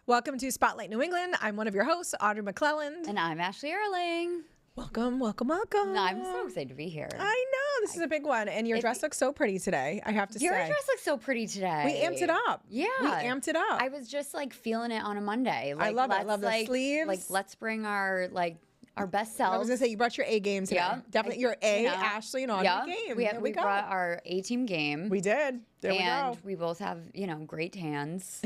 Welcome to Spotlight New England. I'm one of your hosts, Audrey McClelland. And I'm Ashley Erling. Welcome, welcome, welcome. I'm so excited to be here. I know. This is a big one. And your dress looks so pretty today, I have to say. Your dress looks so pretty today. We amped it up. Yeah. We amped it up. I was just like feeling it on a Monday. I love it. I love the sleeves. Like, let's bring our best selves. I was going to say, you brought your A game today. Yeah. Definitely your A, Ashley, and Audrey game. We brought our A-team game. We did. There we go. And we both have, great hands.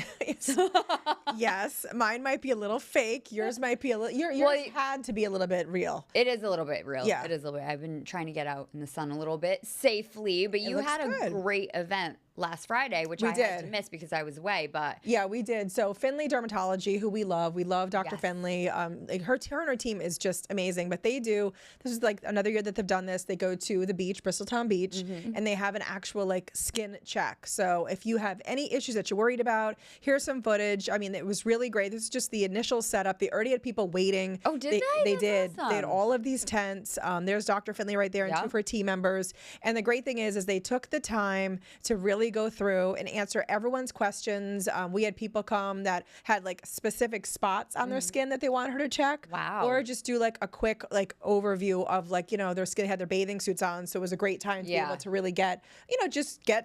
Yes. Mine might be a little fake. Yours might be a little, yours had to be a little bit real. It is a little bit real. Yeah. It is a little bit. I've been trying to get out in the sun a little bit safely, but you had a great event last Friday, which I had to miss because I was away, but. Yeah, we did. So Finley Dermatology, who we love Dr. Finley. Her and her team is just amazing, but this is like another year that they've done this. They go to the beach, Bristoltown Beach, and they have an actual skin check. So if you have any issues that you're worried about, here's some footage. I mean, it was really great. This is just the initial setup. They already had people waiting. Oh, did they? They did. Awesome. They had all of these tents. There's Dr. Finley right there and two of her team members. And the great thing is they took the time to really go through and answer everyone's questions. We had people come that had specific spots on their skin that they wanted her to check. Wow. Or just do a quick overview of their skin, had their bathing suits on. So it was a great time to be able to really get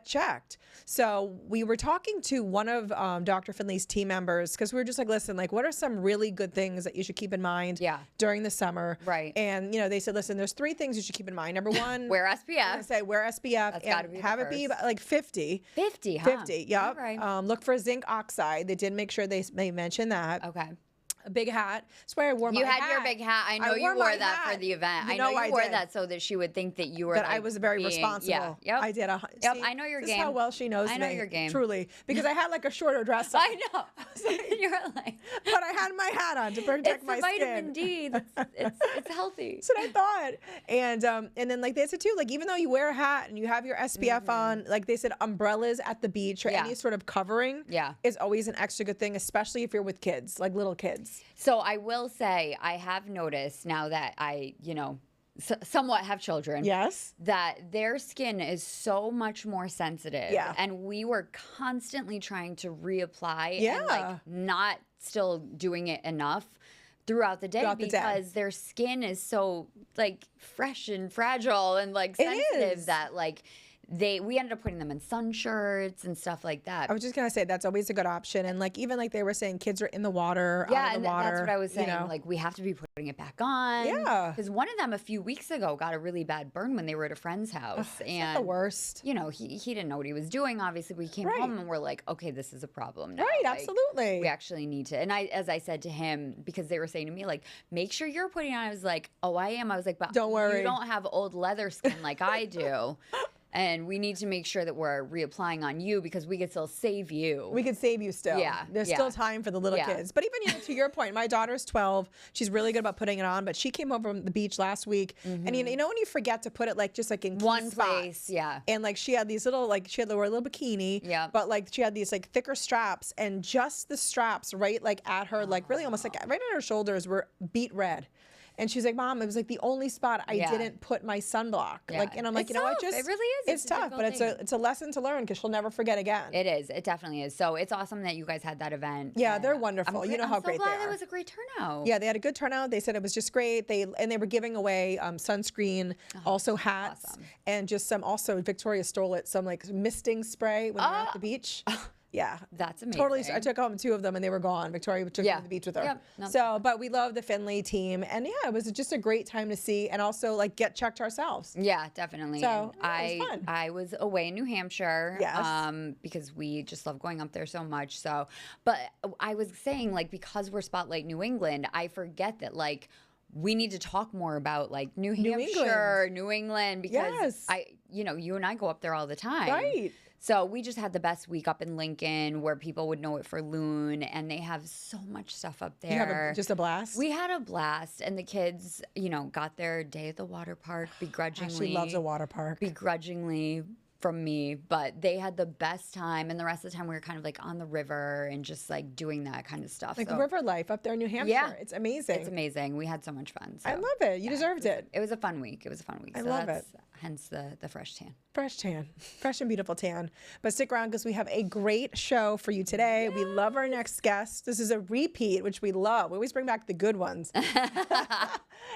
checked. So we were talking to one of Dr. Finley's team members because we were just listen, what are some really good things that you should keep in mind during the summer? Right. And, they said, listen, there's 3 things you should keep in mind. Number 1, wear SPF. Wear SPF. That's and have it be 50. 50, huh? 50, yep. Right. Look for zinc oxide. They did make sure they mentioned that. Okay. A big hat. That's why I wore my hat. You had your big hat. I know you wore that for the event. I know you wore that so that she would think that you were I was very responsible. Yeah. Yep. I did. I know your game. This is how well she knows me. I know your game. Truly. Because I had a shorter dress on. I know. You're but I had my hat on to protect my skin. It's vitamin D. It's healthy. That's what I thought. And then they said too, even though you wear a hat and you have your SPF on, they said umbrellas at the beach or any sort of covering is always an extra good thing, especially if you're with kids, little kids. So I will say I have noticed now that I, somewhat have children. Yes. That their skin is so much more sensitive. Yeah. And we were constantly trying to reapply and not still doing it enough throughout the day because their skin is so fresh and fragile and sensitive that we ended up putting them in sun shirts and stuff like that. I was just going to say that's always a good option. And even they were saying kids are in the water, out of the water. That's what I was saying. We have to be putting it back on. Yeah. Because one of them a few weeks ago got a really bad burn when they were at a friend's house. And the worst. He didn't know what he was doing. Obviously, we came home and we're like, okay, this is a problem now. Right, absolutely. We actually need to. And as I said to him, because they were saying to me, make sure you're putting it on. I was like, oh, I am. I was like, but don't worry. You don't have old leather skin like I do. And we need to make sure that we're reapplying on you because we could still save you. We could save you still. Yeah. There's still time for the little kids. But even to your point, my daughter's 12. She's really good about putting it on. But she came over from the beach last week. And when you forget to put it just in one key place. spots. Yeah. And she had these little, she had to wear a little bikini. Yeah. But she had these thicker straps. And just the straps right at her, really almost right at her shoulders were beet red. And she's like, Mom, it was the only spot I didn't put my sunblock. Yeah. And I'm you know what? It really is. It's tough, but it's a lesson to learn because she'll never forget again. It is. It definitely is. So it's awesome that you guys had that event. Yeah, they're wonderful. You know how great they are. I'm so glad it was a great turnout. Yeah, they had a good turnout. They said it was just great. They were giving away sunscreen, also hats, and just also Victoria stole it, some misting spray when we were at the beach. Yeah. That's amazing. Totally. I took home 2 of them and they were gone. Victoria took them to the beach with her. Yep. But we love the Finley team. And it was just a great time to see and also get checked ourselves. Yeah, definitely. So it was fun. I was away in New Hampshire. Yes. Because we just love going up there so much. So, but I was saying because we're Spotlight New England, I forget that we need to talk more about New Hampshire, New England, because you and I go up there all the time. Right. So we just had the best week up in Lincoln where people would know it for Loon, and they have so much stuff up there. You have just a blast? We had a blast, and the kids, got their day at the water park begrudgingly. She loves a water park. Begrudgingly from me, but they had the best time, and the rest of the time we were kind of like on the river and just like doing that kind of stuff. Like river life up there in New Hampshire. Yeah. It's amazing. It's amazing. We had so much fun. So. I love it. You deserved it. It was a fun week. I love it. Hence the fresh tan. Fresh tan. Fresh and beautiful tan. But stick around because we have a great show for you today. We love our next guest. This is a repeat, which we love. We always bring back the good ones.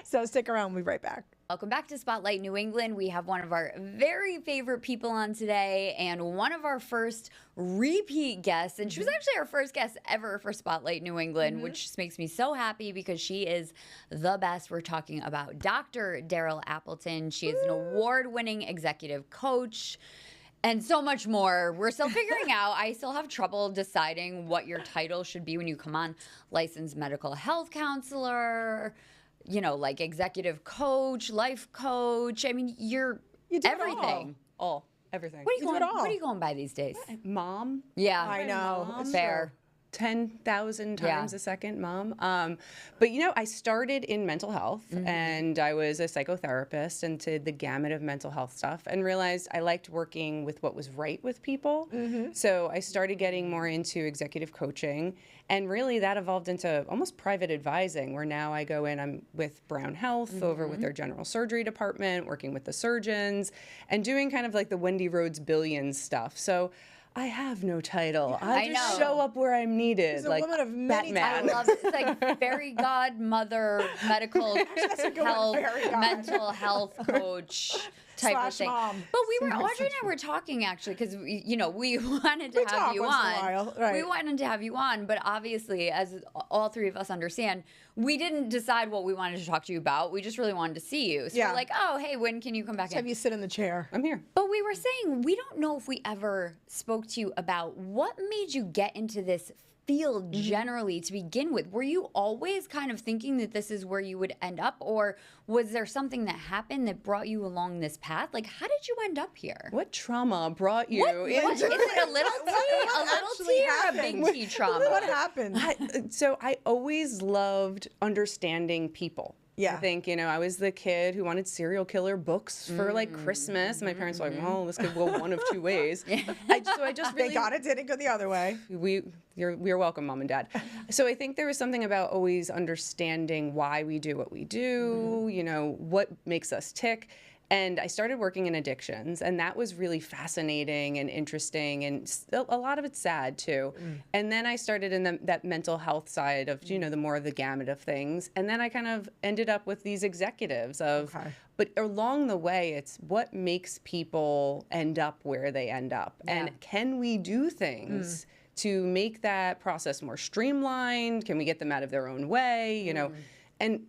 So stick around. We'll be right back. Welcome back to Spotlight New England. We have one of our very favorite people on today and one of our first repeat guests. And she was actually our first guest ever for Spotlight New England, which just makes me so happy because she is the best. We're talking about Dr. Daryl Appleton. She is an award-winning executive coach and so much more. We're still figuring out. I still have trouble deciding what your title should be when you come on. Licensed medical health counselor, you know, like executive coach, life coach. I mean, you do everything. Everything. What are you going by these days? Mom. Yeah. I know. Mom. Fair. 10,000 times a second, Mom. But you know, I started in mental health and I was a psychotherapist and did the gamut of mental health stuff and realized I liked working with what was right with people. So I started getting more into executive coaching, and really that evolved into almost private advising, where now I go in, I'm with Brown Health over with their general surgery department, working with the surgeons and doing kind of like the Wendy Rhodes Billions stuff. So I have no title. I just show up where I'm needed. She's a like woman of many Batman. I love it. It's like fairy godmother, medical health, mental health coach type of thing. Mom. But Audrey and I were talking actually because we wanted to have you on. We wanted to have you on, but obviously, as all three of us understand, we didn't decide what we wanted to talk to you about. We just really wanted to see you. So we're like, oh, hey, when can you come back in? Have you sit in the chair? I'm here. But we were saying we don't know if we ever spoke to you about what made you get into this field generally to begin with. Were you always kind of thinking that this is where you would end up, or was there something that happened that brought you along this path? Like, how did you end up here? What trauma brought you into Is it a little tea or a big tea trauma? What happened? So I always loved understanding people. Yeah. I think, I was the kid who wanted serial killer books for like Christmas. And my parents were like, well, this could go one of two ways. So I just really... They got it, didn't go the other way. We are welcome, Mom and Dad. So I think there was something about always understanding why we do what we do, what makes us tick. And I started working in addictions, and that was really fascinating and interesting, and a lot of it's sad too. And then I started in that mental health side of, the more of the gamut of things. And then I kind of ended up with these executives but along the way, it's what makes people end up where they end up. Yeah. And can we do things to make that process more streamlined? Can we get them out of their own way, And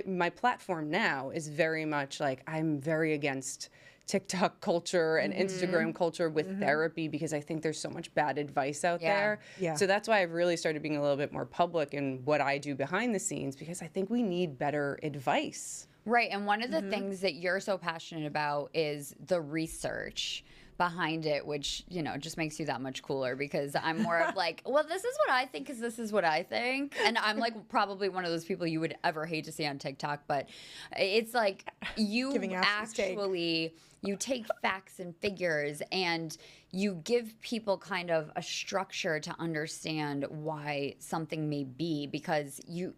my platform now is very much like I'm very against TikTok culture and Instagram culture with therapy, because I think there's so much bad advice out there. Yeah. So that's why I've really started being a little bit more public in what I do behind the scenes, because I think we need better advice. Right. And one of the things that you're so passionate about is the research behind it, which, just makes you that much cooler, because I'm more of like, well, this is what I think because this is what I think. And I'm like probably one of those people you would ever hate to see on TikTok, but it's like you actually, you take facts and figures and you give people kind of a structure to understand why something may be, because you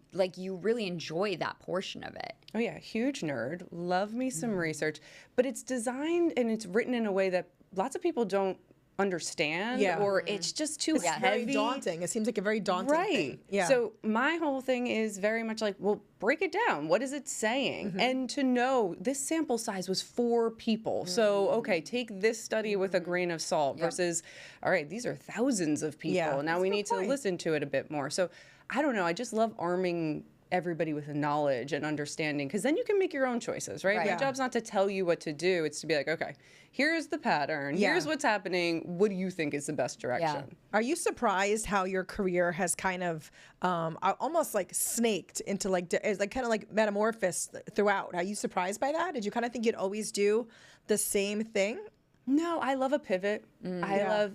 really enjoy that portion of it. Oh yeah, huge nerd. Love me some research, but it's designed and it's written in a way that lots of people don't understand, or it's just too heavy. Very daunting. It seems like a very daunting thing. Yeah. So my whole thing is very much like, well, break it down. What is it saying? And to know this sample size was 4 people. So, okay, take this study with a grain of salt versus, all right, these are thousands of people. Yeah. Now we need to listen to it a bit more. So I don't know. I just love arming everybody with knowledge and understanding, because then you can make your own choices, right? My job's not to tell you what to do. It's to be like, okay, here's the pattern. Here's what's happening. What do you think is the best direction? Yeah. Are you surprised how your career has kind of almost like snaked into kind of metamorphosed throughout? Are you surprised by that? Did you kind of think you'd always do the same thing? No, I love a pivot.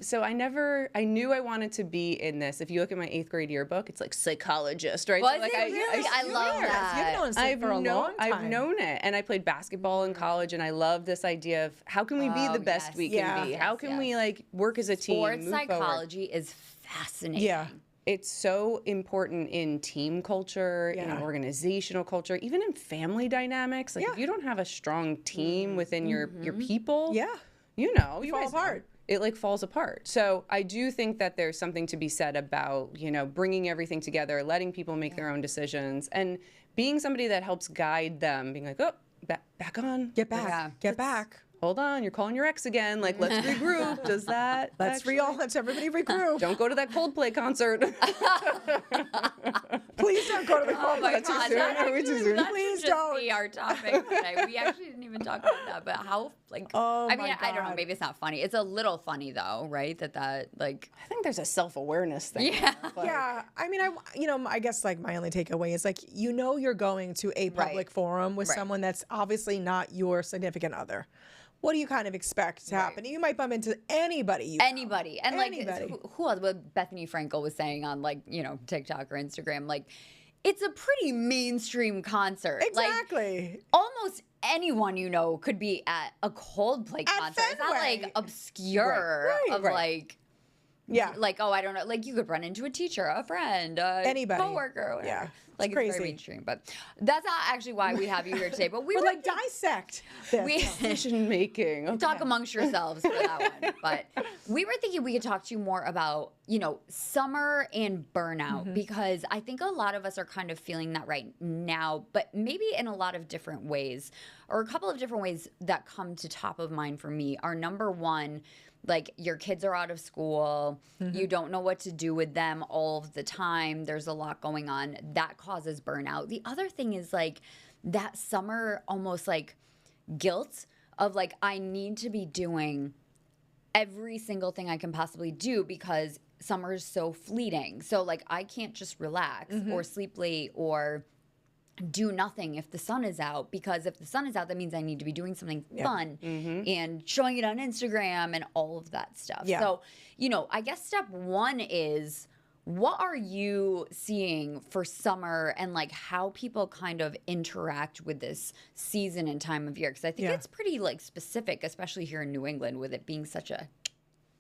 So I knew I wanted to be in this. If you look at my 8th grade yearbook, it's like psychologist, right? Was So like it really? I love that. You've known it for a long time. I've known it. And I played basketball in college, and I love this idea of how can we be the best we can be? How can we like work as a team? Sports psychology is fascinating. Yeah. It's so important in team culture, in organizational culture, even in family dynamics. Like if you don't have a strong team within your people, you fall apart. It like falls apart. So I do think that there's something to be said about, bringing everything together, letting people make their own decisions, and being somebody that helps guide them, being like, oh, back on. Get back. Get back. Hold on, you're calling your ex again. Like, let's regroup. Does that? Let's everybody regroup. Don't go to that Coldplay concert. Please don't go to the Coldplay concert. Please don't. Be our topic today. We actually didn't even talk about that, but how I mean, I don't know. Maybe it's not funny. It's a little funny though, right? That like. I think there's a self-awareness thing. Yeah. Yeah. I mean, I guess like my only takeaway is like you're going to a public forum with someone that's obviously not your significant other. What do you kind of expect to happen? You might bump into anybody. Anybody. And like, who else? What Bethany Frankel was saying on like, TikTok or Instagram, like, it's a pretty mainstream concert. Exactly. Like, almost anyone could be at a Coldplay concert. It's not like obscure like. Yeah. Like, oh, I don't know. Like, you could run into a teacher, a friend, anybody, coworker, whatever. Yeah. Like, it's very mainstream. But that's not actually why we have you here today. But we're like dissect this. Decision making. Okay. Talk amongst yourselves for that one. But we were thinking we could talk to you more about, summer and burnout, because I think a lot of us are kind of feeling that right now, but maybe in a lot of different ways, or a couple of different ways that come to top of mind for me are, number one, like your kids are out of school, you don't know what to do with them all of the time. There's a lot going on. That causes burnout. The other thing is like that summer almost like guilt of like, I need to be doing every single thing I can possibly do because summer is so fleeting. So like I can't just relax or sleep late or do nothing if the sun is out, because if the sun is out, that means I need to be doing something fun and showing it on Instagram and all of that stuff. Yeah. So, I guess step one is, what are you seeing for summer and like how people kind of interact with this season and time of year? Because I think it's pretty like specific, especially here in New England, with it being such a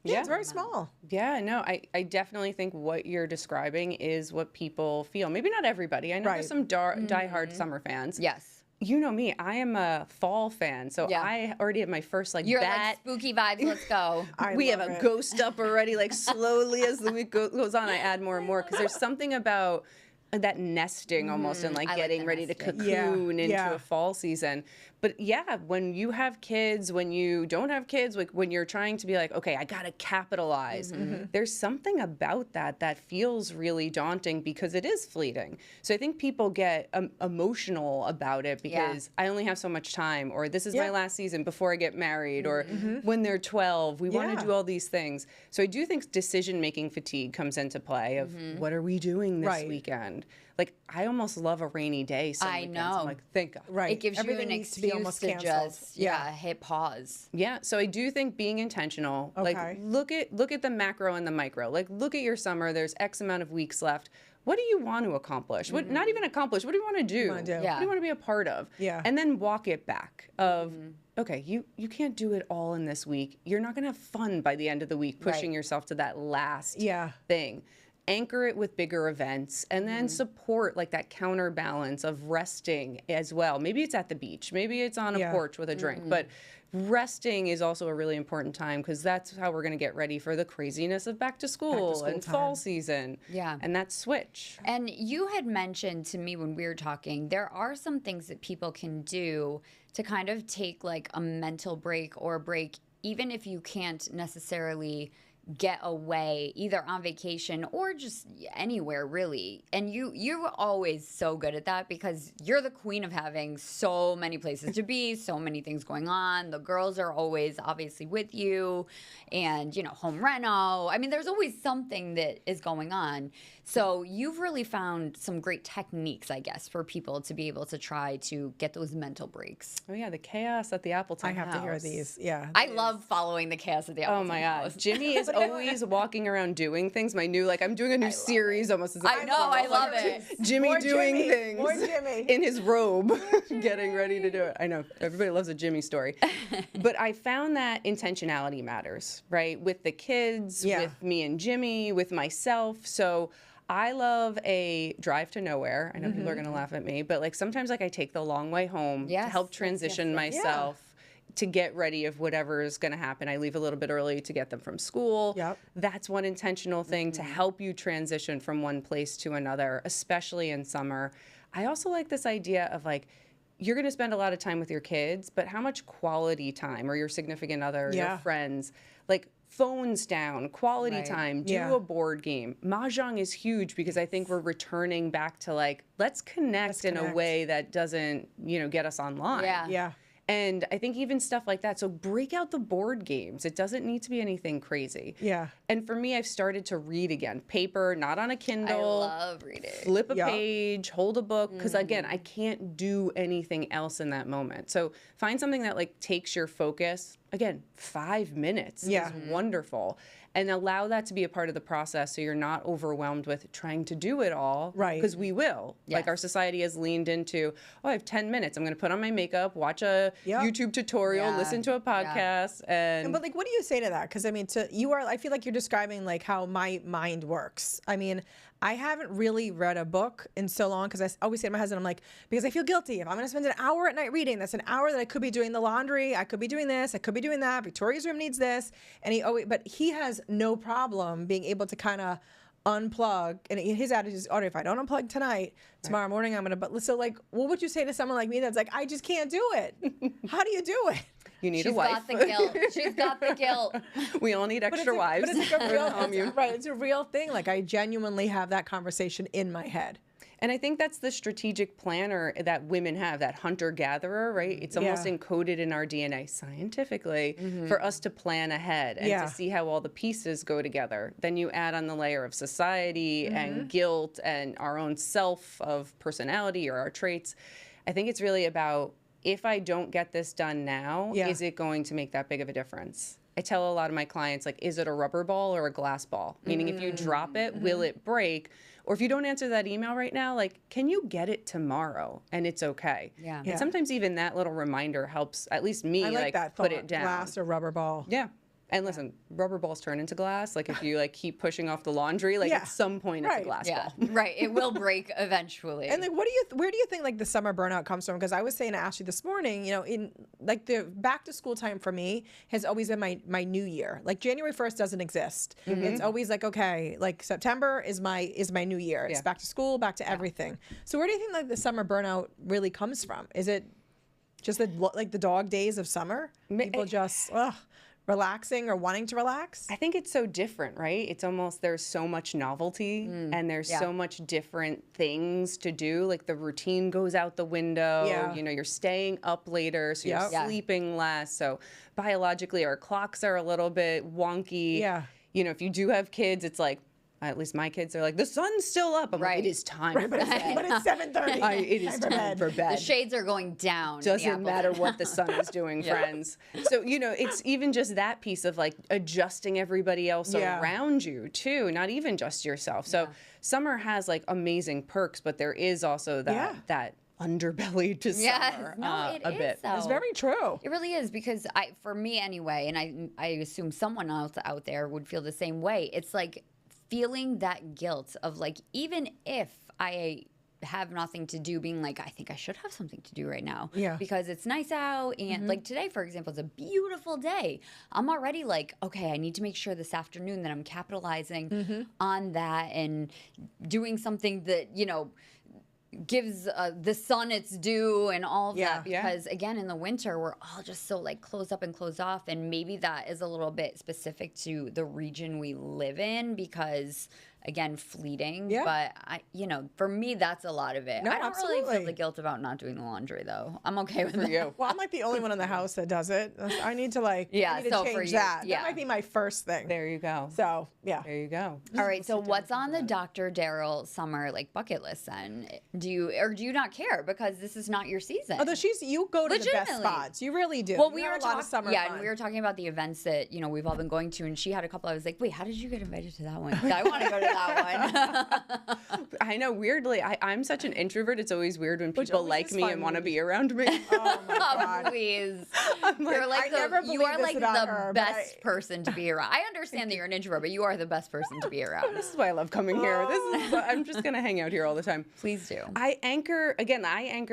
it's very small. Yeah, no, I definitely think what you're describing is what people feel. Maybe not everybody. I know there's some diehard summer fans. Yes. You know me, I am a fall fan, so I already have my first You're bat. like spooky vibes, let's go. We have a ghost up already, like slowly as the week goes on, I add more and more, because there's something about that nesting almost and like getting ready to cocoon into a fall season. But yeah, when you have kids, when you don't have kids, like when you're trying to be like, okay, I gotta capitalize, there's something about that feels really daunting because it is fleeting. So I think people get emotional about it because I only have so much time, or this is my last season before I get married, or when they're 12, we want to do all these things. So I do think decision-making fatigue comes into play of what are we doing this weekend? Like, I almost love a rainy day. I know. I'm like, thank God. Right. It gives Everything you an needs to be excuse almost to canceled. just hit pause. Yeah. So I do think being intentional. Okay. Like, look at the macro and the micro. Like, look at your summer. There's X amount of weeks left. What do you want to accomplish? What not even accomplish? What do you want to do? What do you want to be a part of? Yeah. And then walk it back. Of okay, you can't do it all in this week. You're not going to have fun by the end of the week pushing yourself to that last thing. Anchor it with bigger events, and then support like that counterbalance of resting as well. Maybe it's at the beach, maybe it's on a porch with a drink, but resting is also a really important time because that's how we're going to get ready for the craziness of back to school and time. fall season. Yeah. And that switch. And you had mentioned to me when we were talking, there are some things that people can do to kind of take like a mental break or a break, even if you can't necessarily get away either on vacation or just anywhere really. And you're always so good at that because you're the queen of having so many places to be, so many things going on. The girls are always obviously with you, and home reno. I mean, there's always something that is going on. So you've really found some great techniques, I guess, for people to be able to try to get those mental breaks. Oh yeah, the chaos at the Appleton I have to hear house. these. Yeah. I love following the chaos at the Appleton Oh my house. God. Jimmy is always walking around doing things. My new, I'm doing a new series almost as a I know, I love it. Jimmy More doing Jimmy. things More Jimmy. in his robe, getting ready to do it. I know. Everybody loves a Jimmy story. But I found that intentionality matters, right? With the kids, with me and Jimmy, with myself. So I love a drive to nowhere. I know people are going to laugh at me, but sometimes I take the long way home to help transition myself to get ready of whatever is going to happen. I leave a little bit early to get them from school. Yep. That's one intentional thing to help you transition from one place to another, especially in summer. I also like this idea of you're going to spend a lot of time with your kids, but how much quality time, or your significant other, your friends, phones down, quality time, do a board game. Mahjong is huge because I think we're returning back to let's connect in a way that doesn't, get us online. Yeah. And I think even stuff like that. So break out the board games. It doesn't need to be anything crazy. Yeah. And for me, I've started to read again. Paper, not on a Kindle. I love reading. Flip a page, hold a book. Because again, I can't do anything else in that moment. So find something that takes your focus. Again, 5 minutes is wonderful. And allow that to be a part of the process so you're not overwhelmed with trying to do it all. Right. Because we will. Yes. Our society has leaned into, I have 10 minutes. I'm going to put on my makeup, watch a YouTube tutorial, listen to a podcast. And But what do you say to that? Because I mean, I feel like you're describing how my mind works. I mean, I haven't really read a book in so long because I always say to my husband, I'm like, because I feel guilty. If I'm going to spend an hour at night reading, that's an hour that I could be doing the laundry. I could be doing this. I could be doing that. Victoria's room needs this. And but he has no problem being able to kind of unplug. And his attitude is, if I don't unplug tonight, tomorrow morning I'm going to, what would you say to someone like me that's I just can't do it? How do you do it? You need She's a wife. got the guilt. She's got the guilt. We all need extra wives. But it's it's a real thing. I genuinely have that conversation in my head. And I think that's the strategic planner that women have, that hunter-gatherer, right? It's almost encoded in our DNA scientifically for us to plan ahead and to see how all the pieces go together. Then you add on the layer of society and guilt and our own self of personality or our traits. I think it's really about, if I don't get this done now, is it going to make that big of a difference? I tell a lot of my clients, is it a rubber ball or a glass ball? Meaning if you drop it, will it break? Or if you don't answer that email right now, can you get it tomorrow? And it's okay. Yeah. And sometimes even that little reminder helps, at least me, I like that put thought, it down. glass or rubber ball. Yeah. And listen, rubber balls turn into glass. If you keep pushing off the laundry, at some point it's a glass ball. Right. It will break eventually. And where do you think the summer burnout comes from? Because I was saying to Ashley this morning, in the back to school time for me has always been my new year. January 1st doesn't exist. It's always okay, September is my new year. It's back to school, back to everything. So where do you think the summer burnout really comes from? Is it just the dog days of summer? People just relaxing or wanting to relax? I think it's so different, right? It's almost, there's so much novelty and there's so much different things to do. The routine goes out the window. You're staying up later, so you're sleeping less. So biologically, our clocks are a little bit wonky. Yeah. If you do have kids, it's at least my kids are the sun's still up. I'm it is time for bed. But it's 7:30. It is time for bed. The shades are going down. Doesn't matter what the sun is doing, friends. So, it's even just that piece of adjusting everybody else around you too, not even just yourself. So summer has amazing perks, but there is also that underbelly to summer a bit. It's very true. It really is, because for me anyway, and I assume someone else out there would feel the same way. It's feeling that guilt of even if I have nothing to do, being I think I should have something to do right now. Yeah. Because it's nice out, and today, for example, it's a beautiful day. I'm already okay, I need to make sure this afternoon that I'm capitalizing on that and doing something that, gives the sun its due and all of that, Yeah. because again, in the winter we're all just so like closed up and closed off, and maybe that is a little bit specific to the region we live in, because again, fleeting. Yeah. But for me, that's a lot of it. No, I don't really feel absolutely. the guilt about not doing the laundry though. I'm okay with For that. you. Well, I'm like the only one in the house that does it. I need to Yeah, I need to so for change you, that. yeah. That might be my first thing. There you go. So yeah. There you go. All right, so what's on the Dr. Daryl summer like bucket list then? Do you not care because this is not your season? Although you go to the best Legitimately. spots. You really do. Well, You we have were a lot of summer yeah, fun. and we were talking about the events that we've all been going to, and she had a couple. I was like, wait, how did you get invited to that one? I want to go to that one. I know, weirdly, I'm such an introvert. It's always weird when people always like is me fun and want to when be around me. Oh my God. Please, like, you're like I never you are believed this like about the her, but best person to be around. I understand that you're an introvert, but you are the best person to be around. This is why I love coming here. I'm just going to hang out here all the time. Please do. I anchor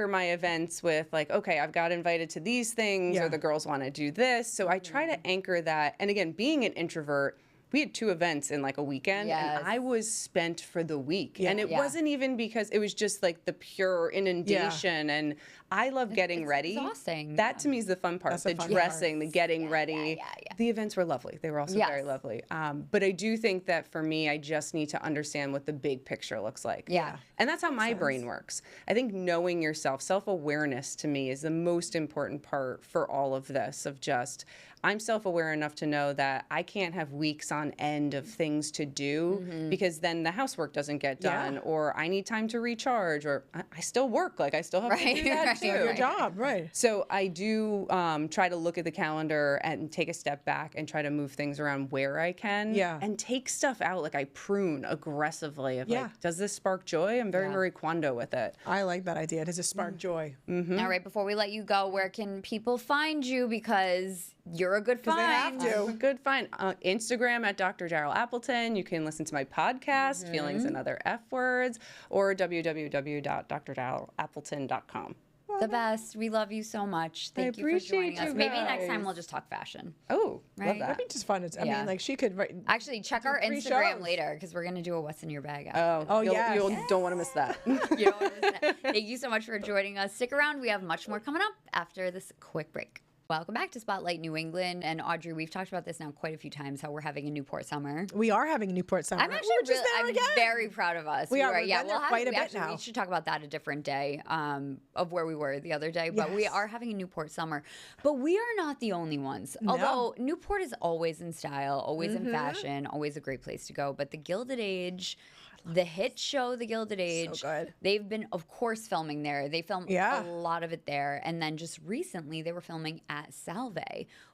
my events with like, okay, I've got invited to these things, Yeah. or the girls want to do this. So I try to anchor that. And again, being an introvert, we had 2 events in like a weekend, Yes. and I was spent for the week. Yeah. And it Yeah. wasn't even because it was just like the pure inundation. And I love getting it's ready. exhausting, That yeah. to me is the fun part. That's The the fun dressing, the getting ready. yeah. The events were lovely. They were also Yes. very lovely. But I do think that for me, I just need to understand what the big picture looks like. Yeah. And that's how my brain works. I think knowing yourself, self-awareness to me is the most important part for all of this, of just, I'm self-aware enough to know that I can't have weeks on end of things to do because then the housework doesn't get done, Yeah. or I need time to recharge, or I still work. Like I still have to do that Right, too. Your job, right? So I do try to look at the calendar and take a step back and try to move things around where I can. Yeah. And take stuff out. Like I prune aggressively of Yeah. like, does this spark joy? I'm very Yeah. Marie Kondo with it. I like that idea. Does it spark joy? All right, before we let you go, where can people find you? Because you're a good find. they have to. I'm a good find. Instagram at Dr. Daryl Appleton. You can listen to my podcast, Mm-hmm. Feelings and Other F Words, or www.drdarylappleton.com. The best. We love you so much. Thank you for appreciate joining us. you Maybe next time guys. we'll just talk fashion. Oh, Right. love That'd that. be just fun. I Yeah. mean, like she could write. Actually, check our 3 Instagram shows. later because we're going to do a What's in Your Bag. Oh, yes. you don't want to miss that. You don't wanna miss that. Thank you so much for joining us. Stick around. We have much more coming up after this quick break. Welcome back to Spotlight New England. And Audrey, we've talked about this now quite a few times, how we're having a Newport summer. We are having a Newport summer. I'm actually We're just there I'm again. very proud of us. We are. were- We've been there we'll quite a we bit actually, now. We should talk about that a different day of where we were the other day. But we Yes. are having a Newport summer. But we are not the only ones. Although Newport is always in style, always Mm-hmm. in fashion, always a great place to go. But the Gilded Age, the hit show, The Gilded Age, good. they've been, of course, filming there. They filmed Yeah. a lot of it there. And then just recently, they were filming at Salve,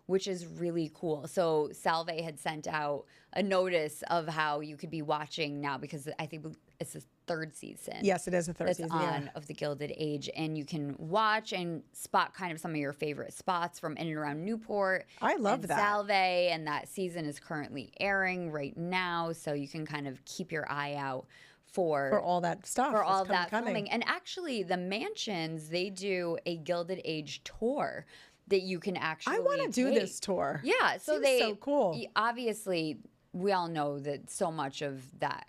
which is really cool. So Salve had sent out a notice of how you could be watching now, because I think it's the 3rd season. Yes, it is a 3rd That's season. on Yeah. of the Gilded Age, and you can watch and spot kind of some of your favorite spots from in and around Newport. I love and that. Salve, and that season is currently airing right now, so you can kind of keep your eye out For all that stuff. for that's all that coming. filming. And actually, the mansions, they do a Gilded Age tour that you can actually I want to do take. this tour. Yeah, so Seems they so cool. Obviously, we all know that so much of that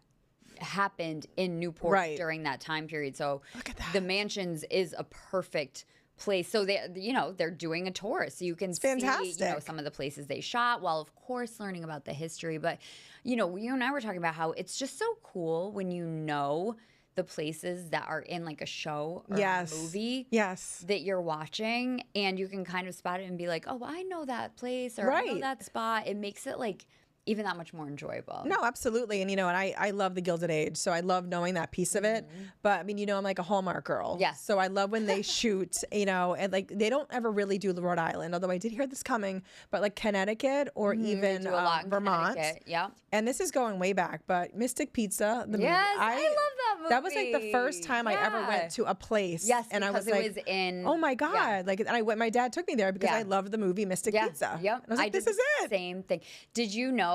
happened in Newport Right. during that time period. So Look at that. the mansions is a perfect place. So they're doing a tour, so you can see fantastic. some of the places they shot, while of course learning about the history. But you and I were talking about how it's just so cool when you know the places that are in like a show or Yes. a movie Yes. that you're watching, and you can kind of spot it and be like, oh, I know that place, or I know Right. that spot. It makes it like even that much more enjoyable. No, absolutely. And, and I love the Gilded Age. So I love knowing that piece of it. But I mean, I'm like a Hallmark girl. Yes. So I love when they shoot, and like they don't ever really do Rhode Island, although I did hear this coming, but like Connecticut or even Do a lot in Vermont. Connecticut. Yeah. And this is going way back, but Mystic Pizza, the Yes, movie. I love that movie. That was like the first time I ever Yeah. went to a place. Yes, and I because was it like, was in. oh my God. Yeah. Like, and I went, my dad took me there because Yeah. I loved the movie Mystic Yeah. Pizza. Yep. And I was like, did this is the it. Same thing. Did you know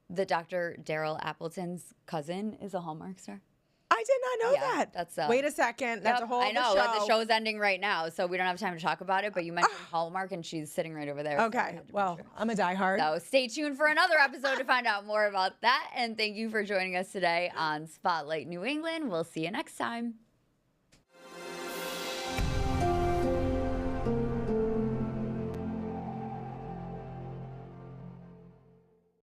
that Dr. Daryl Appleton's cousin is a Hallmark star? I did not know Yeah, that. that's, Wait a second. That's Yep, a whole I know, other but show. the show's ending right now, so we don't have time to talk about it. But you mentioned Hallmark, and she's sitting right over there. so I Okay. had to Well, make sure. I'm a diehard. So stay tuned for another episode to find out more about that. And thank you for joining us today on Spotlight New England. We'll see you next time.